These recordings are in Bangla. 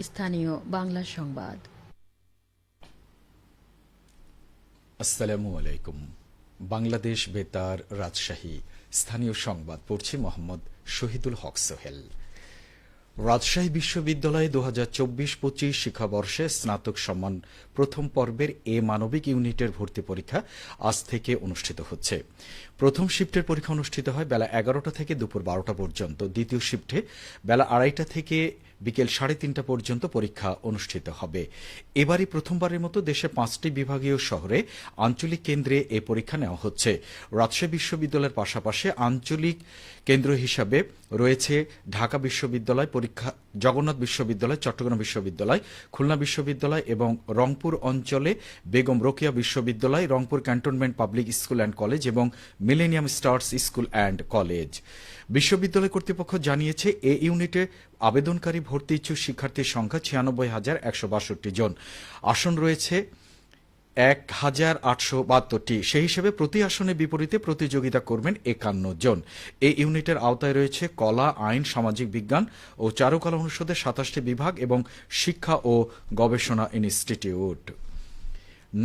স্থানীয় বাংলা সংবাদ। আসসালামু আলাইকুম। বাংলাদেশ বেতার, রাজশাহী। স্থানীয় সংবাদ পড়ছি মোহাম্মদ শহীদুল হক সোহেল। রাজশাহী বিশ্ববিদ্যালয়ে 2024-25 শিক্ষাবর্ষে স্নাতক সম্মান প্রথম পর্বের মানবিক ইউনিটের ভর্তি পরীক্ষা আজ থেকে অনুষ্ঠিত হচ্ছে। প্রথম শিফটের পরীক্ষা অনুষ্ঠিত হয় বেলা 11টা থেকে দুপুর 12টা পর্যন্ত। দ্বিতীয় শিফটে বেলা 2:30 থেকে বিকেল 3:30 পর্যন্ত পরীক্ষা অনুষ্ঠিত হবে। এবারই প্রথমবারের মতো দেশে 5টি বিভাগীয় শহরে আঞ্চলিক কেন্দ্রে এ পরীক্ষা নেওয়া হচ্ছে। রাজশাহী বিশ্ববিদ্যালয়ের পাশাপাশি আঞ্চলিক কেন্দ্র হিসাবে রয়েছে ঢাকা বিশ্ববিদ্যালয়, জগন্নাথ বিশ্ববিদ্যালয়, চট্টগ্রাম বিশ্ববিদ্যালয়, খুলনা বিশ্ববিদ্যালয় এবং রংপুর অঞ্চলে বেগম রোকেয়া বিশ্ববিদ্যালয়, Rangpur cantonment public school and college এবং millennium stars school and college. বিশ্ববিদ্যালয় কর্তৃপক্ষ জানিয়েছে এ ইউনিটে আবেদনকারী ভর্তি ইচ্ছুক শিক্ষার্থীর সংখ্যা 96,862 জন। আসন রয়েছে 1,872টি। সেই হিসেবে প্রতি আসনের বিপরীতে প্রতিযোগিতা করবেন 51 জন। এই ইউনিটের আওতায় রয়েছে কলা, আইন, সামাজিক বিজ্ঞান ও চারুকলা অনুষদের 27টি বিভাগ এবং শিক্ষা ও গবেষণা ইনস্টিটিউট।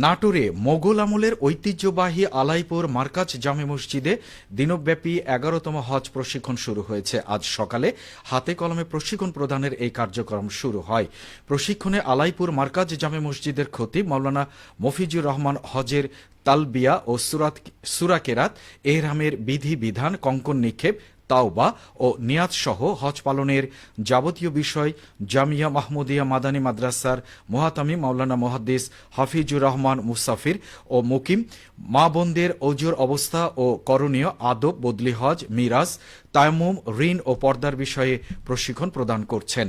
নাটোরে মোগল আমলের ঐতিহ্যবাহী আলাইপুর মার্কাজ জামে মসজিদে দিনব্যাপী 11তম হজ প্রশিক্ষণ শুরু হয়েছে। আজ সকালে হাতে কলমে প্রশিক্ষণ প্রদানের এই কার্যক্রম শুরু হয়। প্রশিক্ষণে আলাইপুর মার্কাজ জামে মসজিদের খতিব মাওলানা মফিজুর রহমান হজের তালবিয়া ও সূরা কেরাত, এহরামের বিধি বিধান, কঙ্কন নিক্ষেপ, তাওবা ও নিয়াত সহ হজ পালনের যাবতীয় বিষয় জামিয়া মাহমুদিয়া মাদানী মাদ্রাসার মুহাতামিম মাওলানা মুহাদ্দিস হাফিজুর রহমান মুসাফির ও মুকিম মা বোনদের ওজুর অবস্থা ও করণীয়, আদব, বদলি হজ, মিরাজ, তায়াম্মুম, ঋণ ও পর্দার বিষয়ে প্রশিক্ষণ প্রদান করছেন।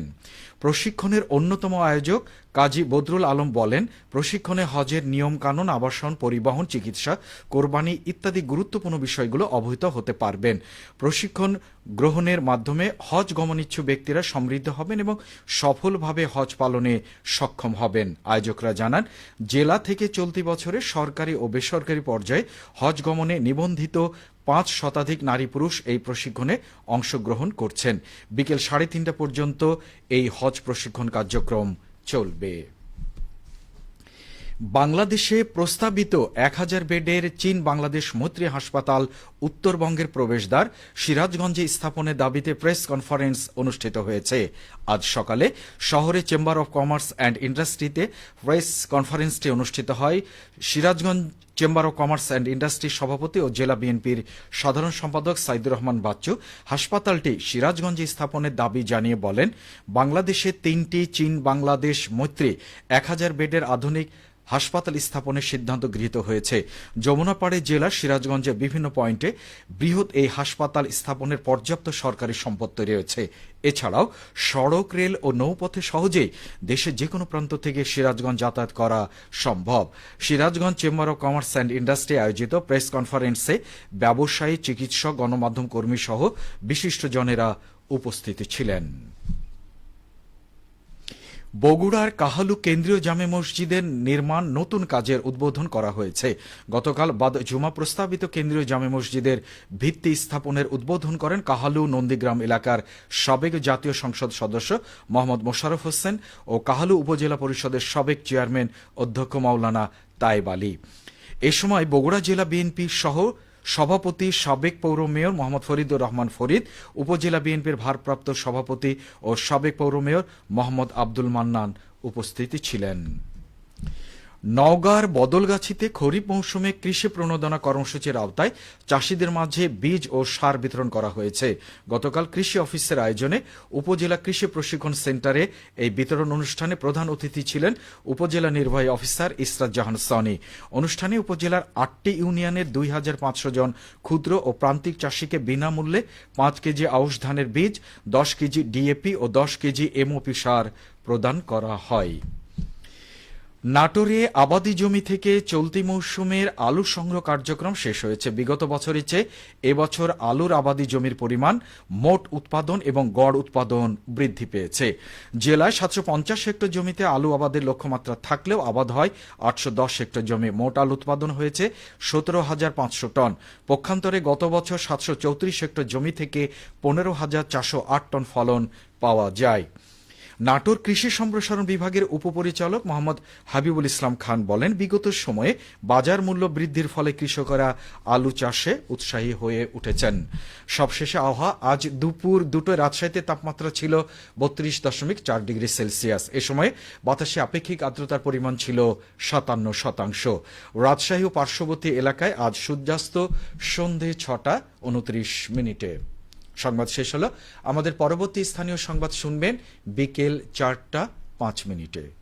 প্রশিক্ষণের অন্যতম আয়োজক কাজী বদরুল আলম বলেন, প্রশিক্ষণে হজের নিয়ম কানুন, আবাসন, পরিবহন, চিকিৎসা, কোরবানি ইত্যাদি গুরুত্বপূর্ণ বিষয়গুলো অবহিত হতে পারবেন। প্রশিক্ষণ গ্রহণের মাধ্যমে হজ গমনিচ্ছু ব্যক্তিরা সমৃদ্ধ হবেন এবং সফলভাবে হজ পালনে সক্ষম হবেন। আয়োজকরা জানান, জেলা থেকে চলতি বছরে সরকারি ও বেসরকারি পর্যায়ে হজ গমনে নিবন্ধিত 5 শতাধিক নারী পুরুষ এই প্রশিক্ষণে অংশগ্রহণ করছেন। বিকেল 3:30 পর্যন্ত এই হজ প্রশিক্ষণ কার্যক্রম চলবে। বাংলাদেশে প্রস্তাবিত 1000 বেডের চীন বাংলাদেশ মৈত্রী হাসপাতাল উত্তরবঙ্গের প্রবেশদ্বার সিরাজগঞ্জে স্থাপনের দাবিতে প্রেস কনফারেন্স অনুষ্ঠিত হয়েছে। আজ সকালে শহরে চেম্বার অব কমার্স অ্যান্ড ইন্ডাস্ট্রিতে প্রেস কনফারেন্সটি অনুষ্ঠিত হয়। Sirajganj chamber of commerce and ইন্ডাস্ট্রির সভাপতি ও জেলা বিএনপির সাধারণ সম্পাদক সাইদুর রহমান বাচ্চু হাসপাতালটি সিরাজগঞ্জে স্থাপনের দাবি জানিয়ে বলেন, বাংলাদেশে 3টি চীন বাংলাদেশ মৈত্রী 1000 বেডের আধুনিক হাসপাতাল স্থাপনের সিদ্ধান্ত গৃহীত হয়েছে। যমুনাপাড়ে জেলার সিরাজগঞ্জের বিভিন্ন পয়েন্টে বৃহৎ এই হাসপাতাল স্থাপনের পর্যাপ্ত সরকারি সম্পত্তি রয়েছে। এছাড়াও সড়ক, রেল ও নৌপথে সহজেই দেশের যে কোনো প্রান্ত থেকে সিরাজগঞ্জ যাতায়াত করা সম্ভব। Sirajganj chamber of commerce and industry আয়োজিত প্রেস কনফারেন্সে ব্যবসায়ী, চিকিৎসক, গণমাধ্যম কর্মী সহ বিশিষ্টজনেরা উপস্থিত ছিলেন। বগুড়ার কাহালু কেন্দ্রীয় জামে মসজিদের নির্মাণ নতুন কাজের উদ্বোধন করা হয়েছে। গতকাল বাদ জুমা প্রস্তাবিত কেন্দ্রীয় জামে মসজিদের ভিত্তি স্থাপনের উদ্বোধন করেন কাহালু নন্দীগ্রাম এলাকার সাবেক জাতীয় সংসদ সদস্য মোহাম্মদ মোশাররফ হোসেন ও কাহালু উপজেলা পরিষদের সাবেক চেয়ারম্যান অধ্যক্ষ মাওলানা তায়েব আলী। এ সময় বগুড়া জেলা বিএনপি সহ সভাপতি, সাবেক পৌর মেয়র মোহাম্মদ ফরিদুর রহমান ফরিদ, উপজেলা বিএনপির ভারপ্রাপ্ত সভাপতি ও সাবেক পৌর মেয়র মোহাম্মদ আব্দুল মান্নান উপস্থিত ছিলেন। নওগাঁর বদলগাছিতে খরিফ মৌসুমে কৃষি প্রণোদনা কর্মসূচির আওতায় চাষিদের মাঝে বীজ ও সার বিতরণ করা হয়েছে। গতকাল কৃষি অফিসের আয়োজনে উপজেলা কৃষি প্রশিক্ষণ সেন্টারে এই বিতরণ অনুষ্ঠানে প্রধান অতিথি ছিলেন উপজেলা নির্বাহী অফিসার ইসরাত জাহান সনি। অনুষ্ঠানে উপজেলার 8টি ইউনিয়নের 2500 জন ক্ষুদ্র ও প্রান্তিক চাষিকে বিনামূল্যে 5 কেজি আউশ ধানের বীজ, 10 কেজি ডিএপি ও 10 কেজি এমওপি সার প্রদান করা হয়। নাটোরে আবাদি জমি থেকে চলতি মৌসুমের আলু সংগ্রহ কার্যক্রম শেষ হয়েছে। বিগত বছরের চেয়ে এবছর আলুর আবাদি জমির পরিমাণ, মোট উৎপাদন এবং গড় উৎপাদন বৃদ্ধি পেয়েছে। জেলায় 750 হেক্টর জমিতে আলু আবাদের লক্ষ্যমাত্রা থাকলেও আবাদ হয় 810 হেক্টর জমি। মোট আলু উৎপাদন হয়েছে 17,500 টন। পক্ষান্তরে গত বছর 734 হেক্টর জমি থেকে 15,408 টন ফলন পাওয়া যায়। নাটোর কৃষি সম্প্রসারণ বিভাগের উপপরিচালক মোহাম্মদ হাবিবুল ইসলাম খান বলেন, বিগত সময়ে বাজার মূল্য বৃদ্ধির ফলে কৃষকেরা আলু চাষে উৎসাহী হয়ে উঠেছেন। সবশেষে আবহাওয়া আজ দুপুর 2টায় রাজশাহীতে তাপমাত্রা ছিল 32.4 ডিগ্রি সেলসিয়াস। এ সময় বাতাসে আপেক্ষিক আর্দ্রতার পরিমাণ ছিল 57%। রাজশাহী ও পার্শ্ববর্তী এলাকায় আজ সূর্যাস্ত সন্ধে 6:29। সংবাদ শেষ হলো। আমাদের পরবর্তী স্থানীয় সংবাদ শুনবেন বিকেল 4:05।